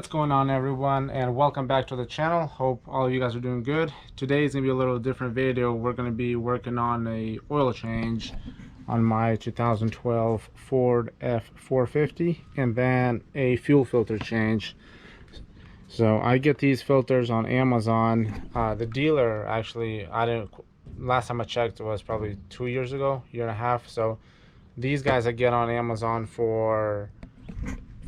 What's going on, everyone, and welcome back to the channel. Hope all of you guys are doing good. Today is gonna be a little different video. We're gonna be working on a oil change on my 2012 Ford F450 and then a fuel filter change. So I get these filters on Amazon. The dealer, actually, last time I checked, it was probably 2 years ago, year and a half. So these guys I get on Amazon for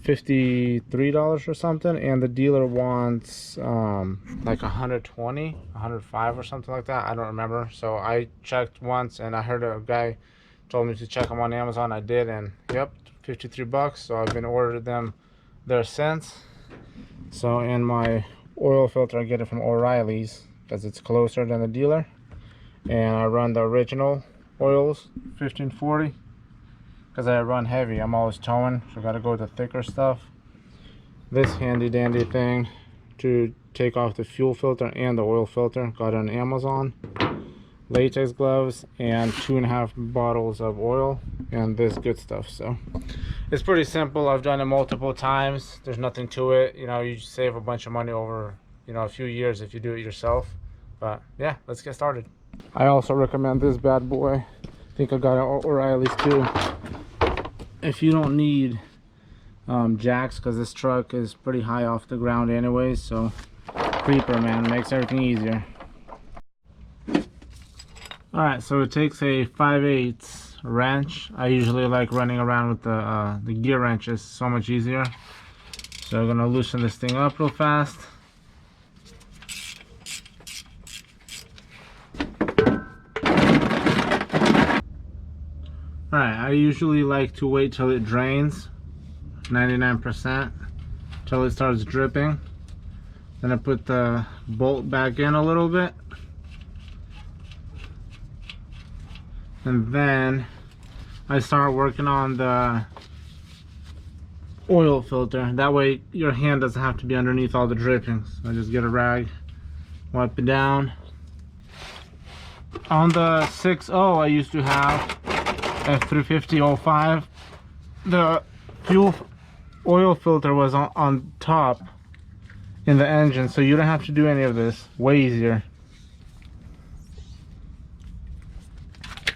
$53 or something, and the dealer wants like 120, 105 or something like that. I don't remember. So I checked once and I heard a guy told me to check them on Amazon. I did, and yep, 53 bucks. So I've been ordered them there since. So in my oil filter, I get it from O'Reilly's because it's closer than the dealer, and I run the original oils, 1540, because I run heavy. I'm always towing, so I gotta go with the thicker stuff. This handy dandy thing to take off the fuel filter and the oil filter, got it on Amazon. Latex gloves and 2.5 bottles of oil and this good stuff. So it's pretty simple. I've done it multiple times. There's nothing to it. You know, you save a bunch of money over, you know, a few years if you do it yourself. But yeah, let's get started. I also recommend this bad boy. I think I got it at O'Reilly's too. If you don't need jacks, because this truck is pretty high off the ground anyways, so creeper, man, makes everything easier. Alright, so it takes a 5/8 wrench. I usually like running around with the gear wrenches, so much easier. So I'm gonna loosen this thing up real fast. Alright, I usually like to wait till it drains 99%, till it starts dripping. Then I put the bolt back in a little bit, and then I start working on the oil filter. That way your hand doesn't have to be underneath all the drippings. I just get a rag, wipe it down. On the 6.0 I used to have F350-05, the fuel oil filter was on top in the engine, so you don't have to do any of this. Way easier.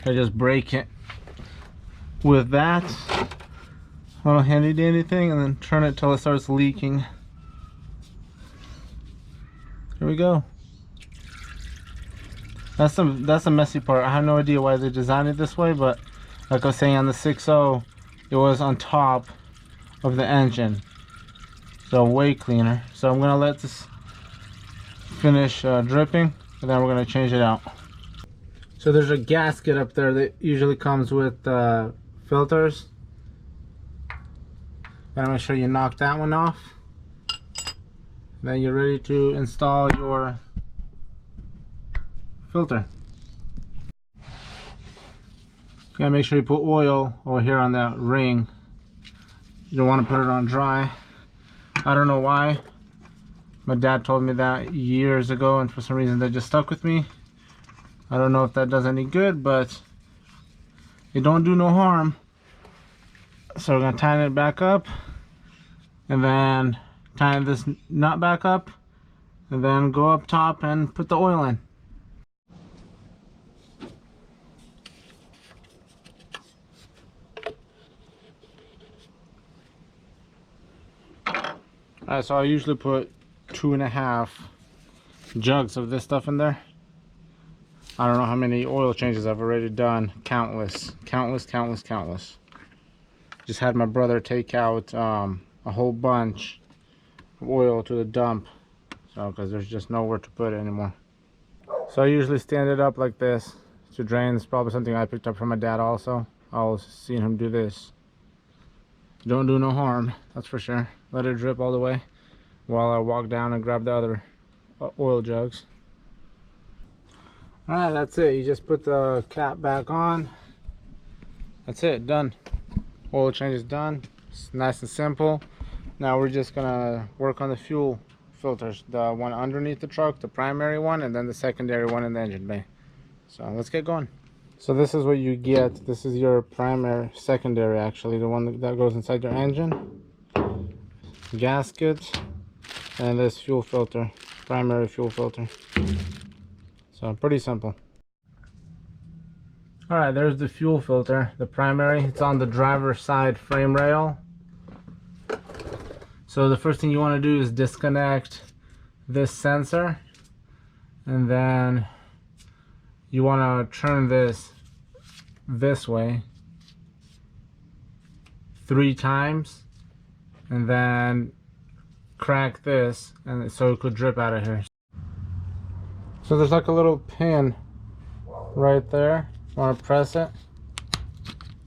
I just break it with that little handy dandy thing and then turn it till it starts leaking. Here we go. That's the messy part. I have no idea why they designed it this way, but like I was saying, on the 6.0 it was on top of the engine, so way cleaner. So I'm gonna let this finish dripping, and then we're gonna change it out. So there's a gasket up there that usually comes with filters. Gotta make sure you knock that one off. Then you're ready to install your filter. Gotta make sure you put oil over here on that ring. You don't want to put it on dry. I don't know why. My dad told me that years ago, and for some reason that just stuck with me. I don't know if that does any good, but it don't do no harm. So we're gonna tighten it back up, and then tighten this nut back up, and then go up top and put the oil in. Alright, so I usually put 2.5 jugs of this stuff in there. I don't know how many oil changes I've already done. Countless. Just had my brother take out a whole bunch of oil to the dump, so because there's just nowhere to put it anymore. So I usually stand it up like this to drain. It's probably something I picked up from my dad also. I was seeing him do this. Don't do no harm, that's for sure. Let it drip all the way while I walk down and grab the other oil jugs. Alright, that's it. You just put the cap back on. That's it, done. Oil change is done. It's nice and simple. Now we're just gonna work on the fuel filters. The one underneath the truck, the primary one, and then the secondary one in the engine bay. So let's get going. So this is what you get. This is your primary, secondary actually, the one that goes inside your engine. Gasket, and this fuel filter, primary fuel filter. So pretty simple. All right, there's the fuel filter, the primary. It's on the driver's side frame rail. So the first thing you want to do is disconnect this sensor, and then you want to turn this way 3 times, and then crack this, and so it could drip out of here. So there's like a little pin right there. You want to press it,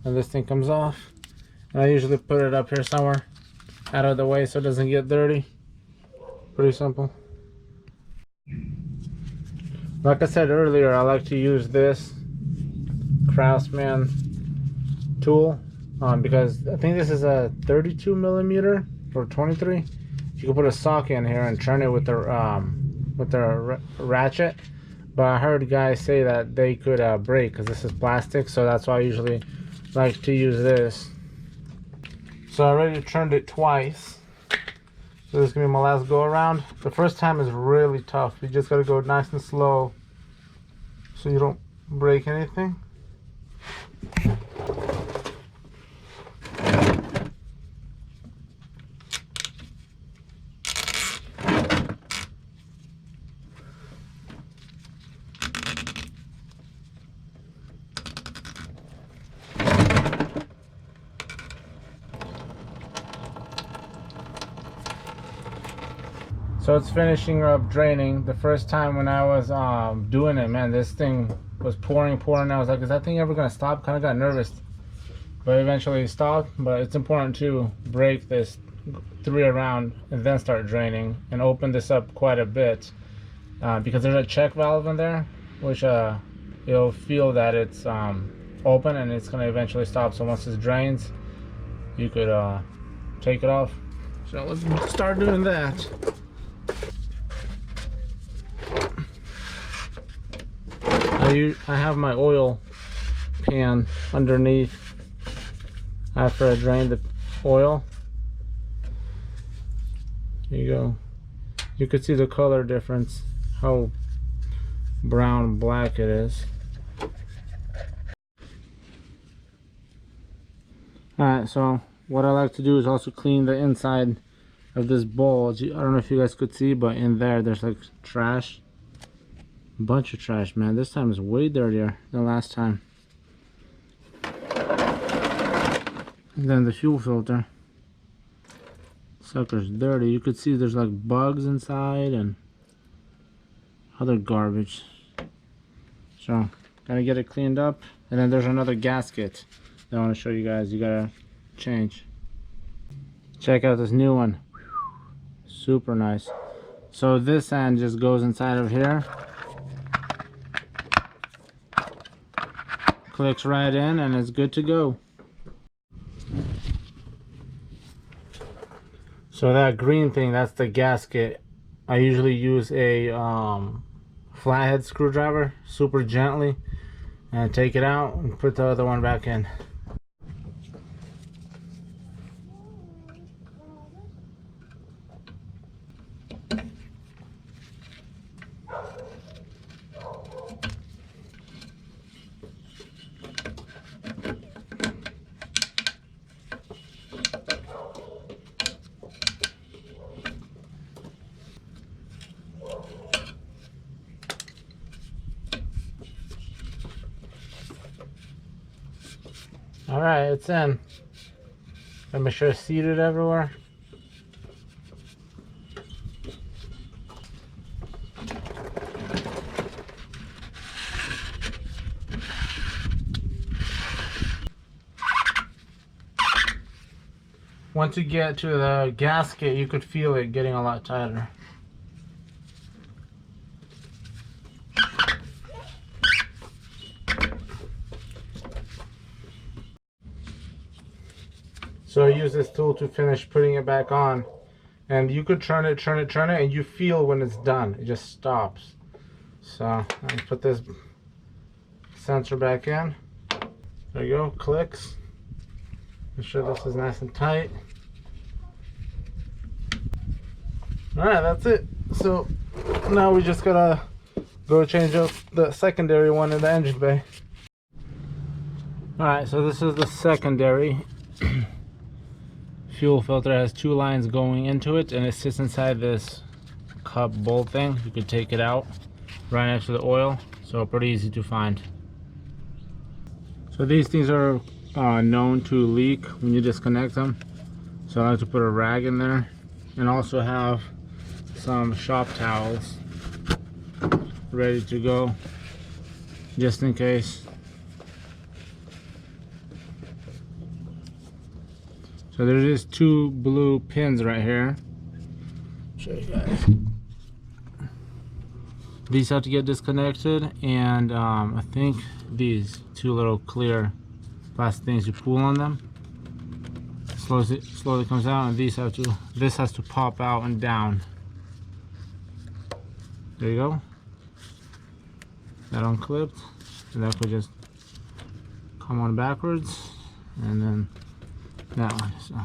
and this thing comes off. And I usually put it up here somewhere out of the way so it doesn't get dirty. Pretty simple. Like I said earlier, I like to use this Craftsman tool because I think this is a 32 millimeter or 23. You can put a sock in here and turn it with the ratchet, but I heard guys say that they could break because this is plastic, so that's why I usually like to use this. So I already turned it twice, so this is gonna be my last go around. The first time is really tough. You just gotta go nice and slow so you don't break anything. So it's finishing up draining. The first time when I was doing it, man, this thing was pouring. I was like, is that thing ever gonna stop? Kind of got nervous, but eventually it stopped. But it's important to break this 3 around and then start draining, and open this up quite a bit because there's a check valve in there, which you'll feel that it's open, and it's gonna eventually stop. So once it drains, you could take it off. So let's start doing that. I have my oil pan underneath after I drained the oil. There you go. You could see the color difference, how brown black it is. Alright, so what I like to do is also clean the inside of this bowl. I don't know if you guys could see, but in there's like trash. A bunch of trash, man. This time is way dirtier than last time. And then the fuel filter. Sucker's dirty. You could see there's like bugs inside and other garbage. So, gotta get it cleaned up. And then there's another gasket that I want to show you guys. You gotta change. Check out this new one. Super nice. So this end just goes inside of here. Clicks right in and it's good to go. So that green thing, that's the gasket. I usually use a flathead screwdriver super gently and take it out and put the other one back in. Alright, it's in. Let me sure it's seated everywhere. Once you get to the gasket, you could feel it getting a lot tighter. So I use this tool to finish putting it back on, and you could turn it, and you feel when it's done. It just stops. So I put this sensor back in. There you go, clicks. Make sure this is nice and tight. All right, that's it. So now we just gotta go change up the secondary one in the engine bay. All right, so this is the secondary fuel filter. It has two lines going into it, and it sits inside this cup bolt thing. You could take it out right next to the oil, so pretty easy to find. So these things are known to leak when you disconnect them, so I like to put a rag in there, and also have some shop towels ready to go just in case. So there's just two blue pins right here. Show you guys. These have to get disconnected, and I think these two little clear plastic things, you pull on them, slowly comes out, and this has to pop out and down. There you go. That unclipped, and that could just come on backwards, and then that one. So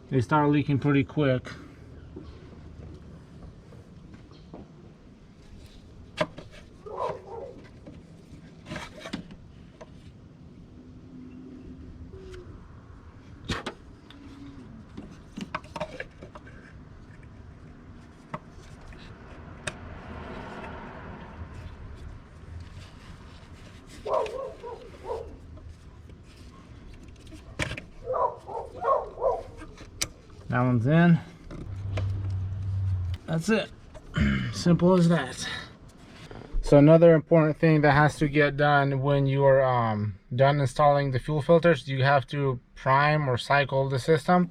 they start leaking pretty quick. That one's in. That's it. Simple as that. So another important thing that has to get done when you are done installing the fuel filters, you have to prime or cycle the system.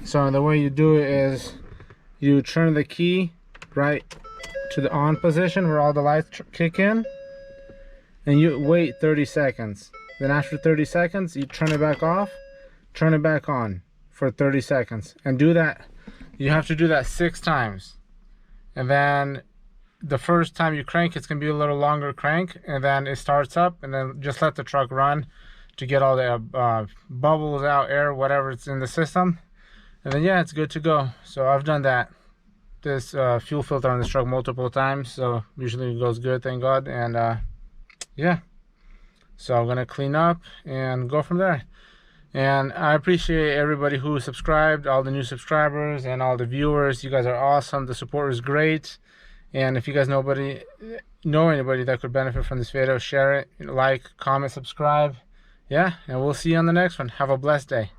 So the way you do it is you turn the key right to the on position where all the lights kick in, and you wait 30 seconds. Then after 30 seconds, you turn it back off, turn it back on for 30 seconds, and do that. You have to do that 6 times, and then the first time you crank, it's gonna be a little longer crank, and then it starts up, and then just let the truck run to get all the bubbles out, air, whatever it's in the system, and then yeah, it's good to go. So I've done that, this fuel filter on this truck multiple times, so usually it goes good, thank God. And yeah, so I'm gonna clean up and go from there. And I appreciate everybody who subscribed, all the new subscribers and all the viewers. You guys are awesome. The support is great. And if you guys know anybody that could benefit from this video, share it, like, comment, subscribe. Yeah, and we'll see you on the next one. Have a blessed day.